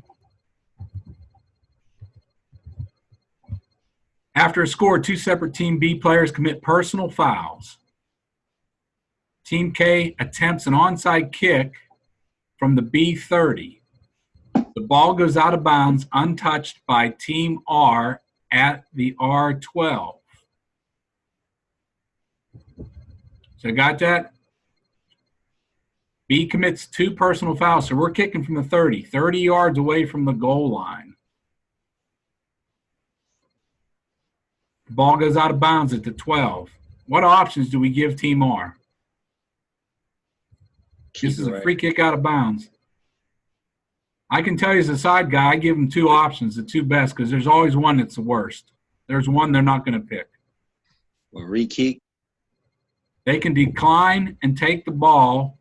After a score, two separate Team B players commit personal fouls. Team K attempts an onside kick from the B30. The ball goes out of bounds untouched by Team R at the R12. So got that? B commits two personal fouls, so we're kicking from the 30 yards away from the goal line. The ball goes out of bounds at the 12. What options do we give Team R? This is a free kick out of bounds. I can tell you as a side guy, I give them two options, the two best, because there's always one that's the worst. There's one they're not going to pick. Well, re-kick. They can decline and take the ball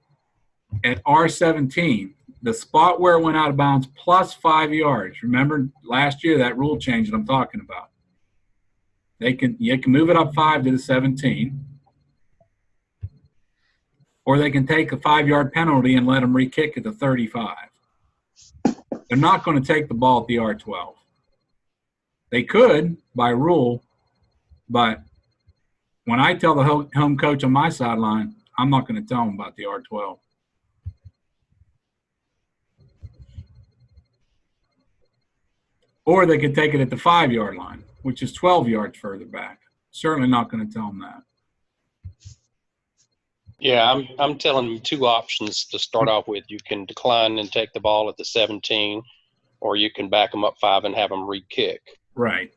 at R17, the spot where it went out of bounds, plus 5 yards. Remember last year that rule change that I'm talking about. You can move it up 5 to the 17, or they can take a 5-yard penalty and let them re-kick at the 35. They're not going to take the ball at the R12. They could by rule, but when I tell the home coach on my sideline, I'm not going to tell them about the R12. Or they could take it at the 5-yard line, which is 12 yards further back. Certainly not going to tell them that. Yeah, I'm telling you two options to start off with. You can decline and take the ball at the 17, or you can back them up 5 and have them re-kick. Right.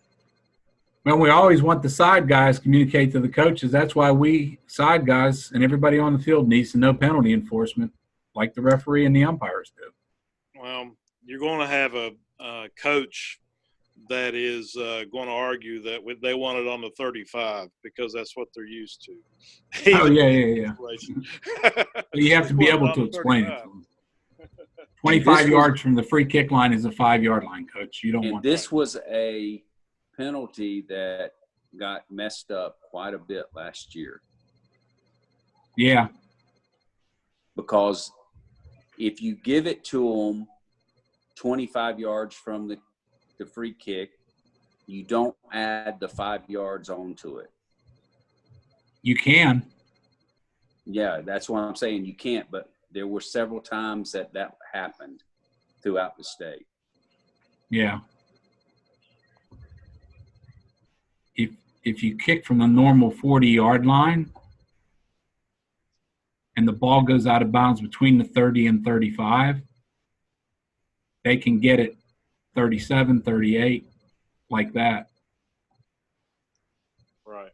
Well, we always want the side guys to communicate to the coaches. That's why we side guys and everybody on the field needs to know penalty enforcement, like the referee and the umpires do. Well, you're going to have a coach that is going to argue that they want it on the 35 because that's what they're used to. Oh, yeah. You have to be able to explain it to them. 25 yards from the free kick line is a 5-yard line, Coach. You don't want this that. was a penalty that got messed up quite a bit last year. Yeah. Because if you give it to them 25 yards from the free kick, you don't add the 5 yards onto it. You can. Yeah, that's what I'm saying. You can't, but there were several times that happened throughout the state. Yeah. If you kick from the normal 40-yard line and the ball goes out of bounds between the 30 and 35, they can get it 37, 38, like that. Right.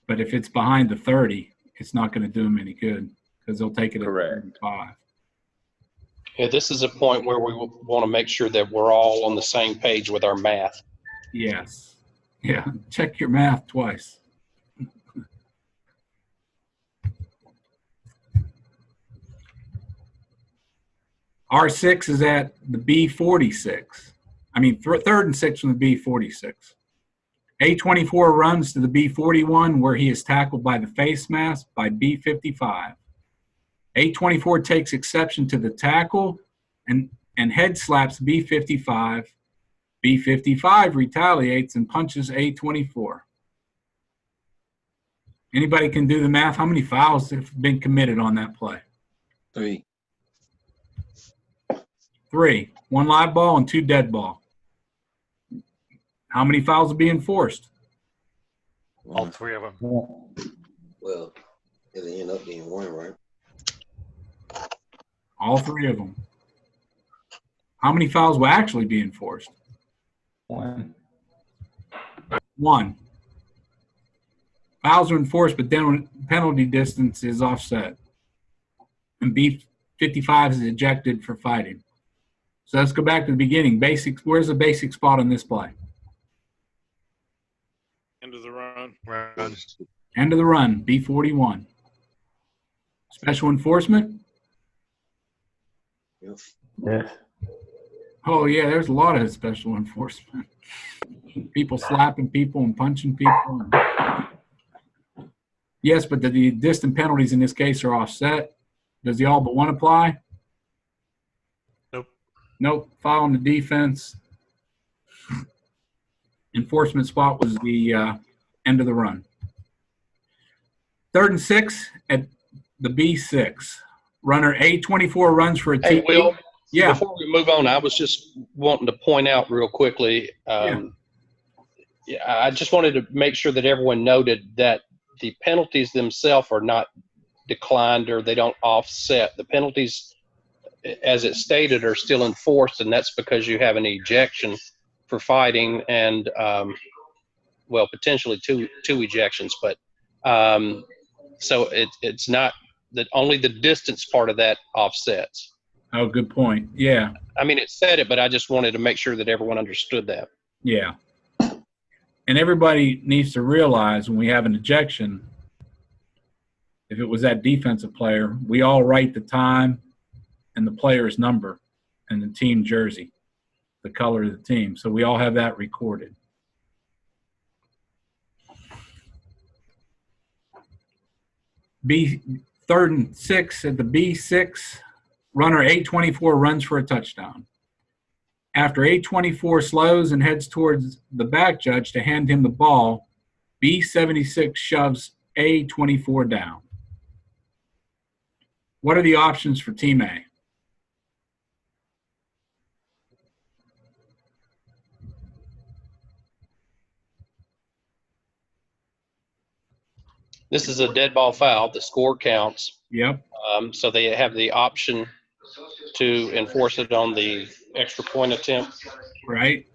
But if it's behind the 30, it's not going to do them any good because they'll take it at Correct. 35. Yeah, this is a point where we want to make sure that we're all on the same page with our math. Yes. Yeah. Check your math twice. R6 is at the B46. I mean, third and 6 from the B46. A24 runs to the B41 where he is tackled by the face mask by B55. A24 takes exception to the tackle and head slaps B55. B55 retaliates and punches A24. Anybody can do the math? How many fouls have been committed on that play? 3. 3. 1 live ball and 2 dead ball. How many fouls are being forced? All 3 of them. Well, it'll end up being 1, right? All three of them. How many fouls will actually be enforced? One. One. Fouls are enforced, but then when penalty distance is offset. And B55 is ejected for fighting. So let's go back to the beginning. Basics. Where's the basic spot on this play? End of the run. End of the run, B41. Special enforcement? Yes. Oh, yeah, there's a lot of special enforcement. People slapping people and punching people. Yes, but the distant penalties in this case are offset. Does the all but one apply? Nope. Nope. Foul on the defense. Enforcement spot was the end of the run. 3rd and 6 at the B6. Runner A24 runs for a Hey, TD. Will, Yeah. before we move on, I was just wanting to point out real quickly. Yeah, I just wanted to make sure that everyone noted that the penalties themselves are not declined or they don't offset. The penalties, as it stated, are still enforced, and that's because you have an ejection for fighting and, well, potentially two ejections. But so it's not that only the distance part of that offsets. Oh, good point. Yeah. I mean, it said it, but I just wanted to make sure that everyone understood that. Yeah. And everybody needs to realize when we have an ejection, if it was that defensive player, we all write the time and the player's number and the team jersey, the color of the team. So we all have that recorded. Third and 6 at the B6, runner 824 runs for a touchdown. After 824 slows and heads towards the back judge to hand him the ball, B76 shoves A24 down. What are the options for Team A? This is a dead ball foul. The score counts. Yep. So they have the option to enforce it on the extra point attempt. Right.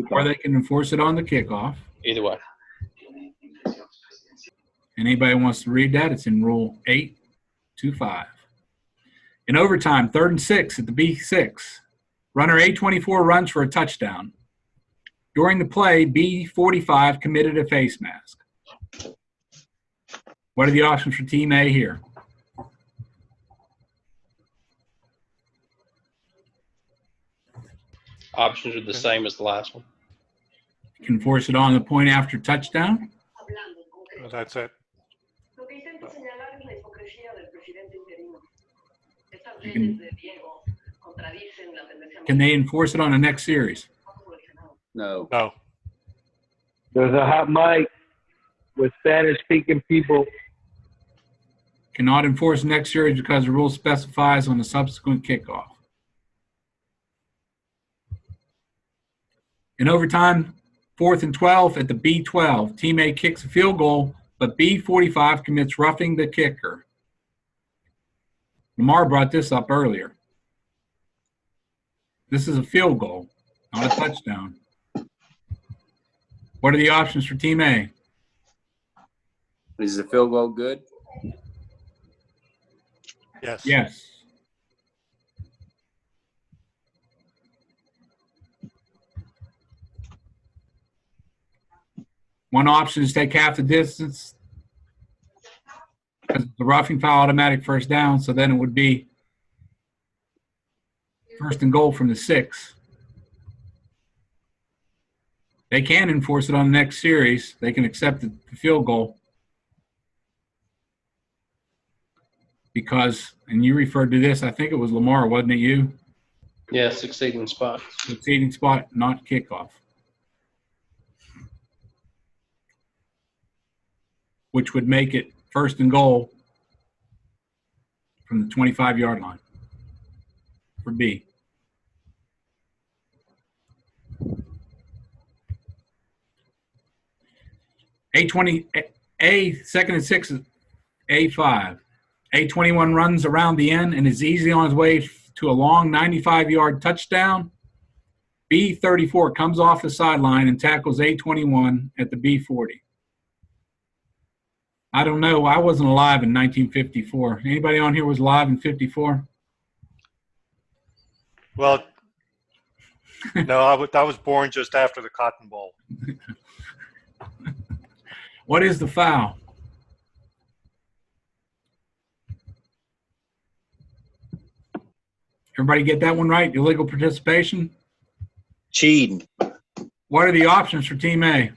Or they can enforce it on the kickoff. Either way. Anybody wants to read that, it's in Rule 825. In overtime, 3rd and 6 at the B6. Runner A24 runs for a touchdown. During the play, B45 committed a face mask. What are the options for Team A here? Options are the same as the last one. You can force it on the point after touchdown. That's it. Can they enforce it on the next series? No. No. There's a hot mic with Spanish-speaking people. Cannot enforce next series because the rule specifies on the subsequent kickoff. In overtime, 4th and 12 at the B12. Team A kicks a field goal, but B45 commits roughing the kicker. Lamar brought this up earlier. This is a field goal, not a touchdown. What are the options for Team A? Is the field goal good? Yes. Yes. One option is take half the distance because the roughing foul automatic first down, so then it would be 1st and goal from the 6. They can enforce it on the next series. They can accept the field goal because, and you referred to this, I think it was Lamar, wasn't it you? Yeah, succeeding spot. Succeeding spot, not kickoff. Which would make it 1st and goal from the 25-yard line for B. A20, A 2nd and 6 is A5. A21 runs around the end and is easily on his way to a long 95-yard touchdown. B34 comes off the sideline and tackles A21 at the B40. I don't know. I wasn't alive in 1954. Anybody on here was alive in 54? Well, no, I was born just after the Cotton Bowl. What is the foul? Everybody get that one right? Illegal participation? Cheating. What are the options for Team A?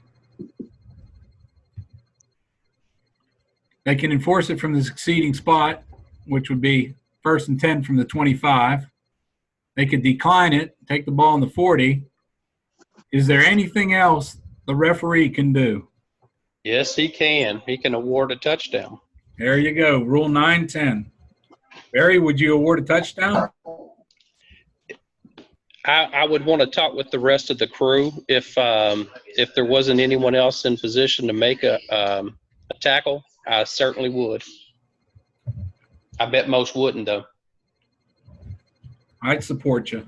They can enforce it from the succeeding spot, which would be 1st and 10 from the 25. They could decline it, take the ball in the 40. Is there anything else the referee can do? Yes, he can. He can award a touchdown. There you go. Rule 9-10. Barry, would you award a touchdown? I would want to talk with the rest of the crew if there wasn't anyone else in position to make a tackle. I certainly would. I bet most wouldn't, though. I'd support you.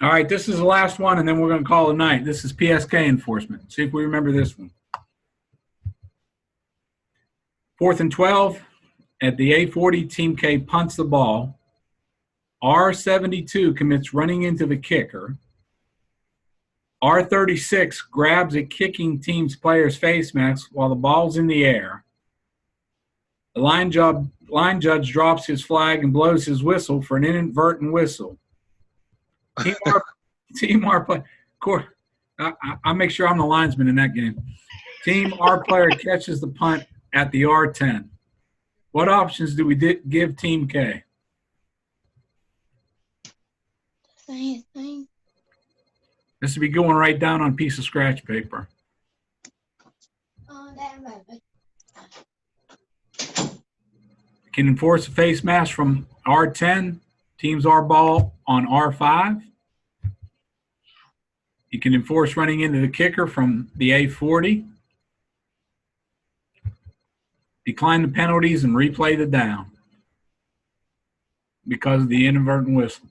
All right, this is the last one, and then we're going to call it a night. This is PSK enforcement. See if we remember this one. 4th and 12. At the A40, Team K punts the ball. R72 commits running into the kicker. R36 grabs a kicking team's player's face mask while the ball's in the air. The line judge drops his flag and blows his whistle for an inadvertent whistle. Team R play. I'll make sure I'm the linesman in that game. Team R player catches the punt at the R10. What options do we give Team K? This would be going right down on a piece of scratch paper. Can enforce a face mask from R10. Teams R ball on R5. You can enforce running into the kicker from the A40. Decline the penalties and replay the down because of the inadvertent whistle.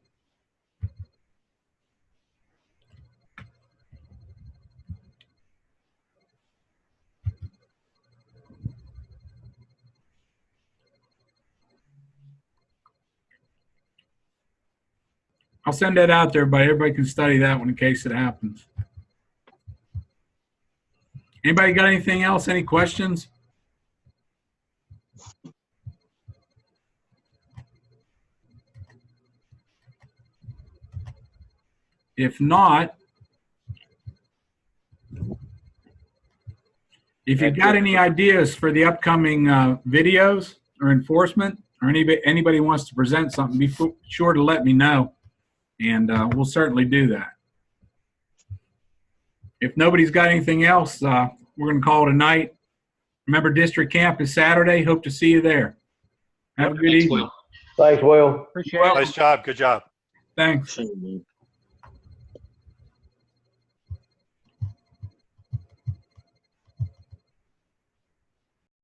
I'll send that out there, but everybody can study that one in case it happens. Anybody got anything else? Any questions? If not, if you've got any ideas for the upcoming videos or enforcement, or anybody wants to present something, be sure to let me know, and we'll certainly do that. If nobody's got anything else, we're going to call it a night. Remember, district camp is Saturday. Hope to see you there. Have a good evening. Thanks, Will. Appreciate it. Nice job. Good job. Thanks. Cheating.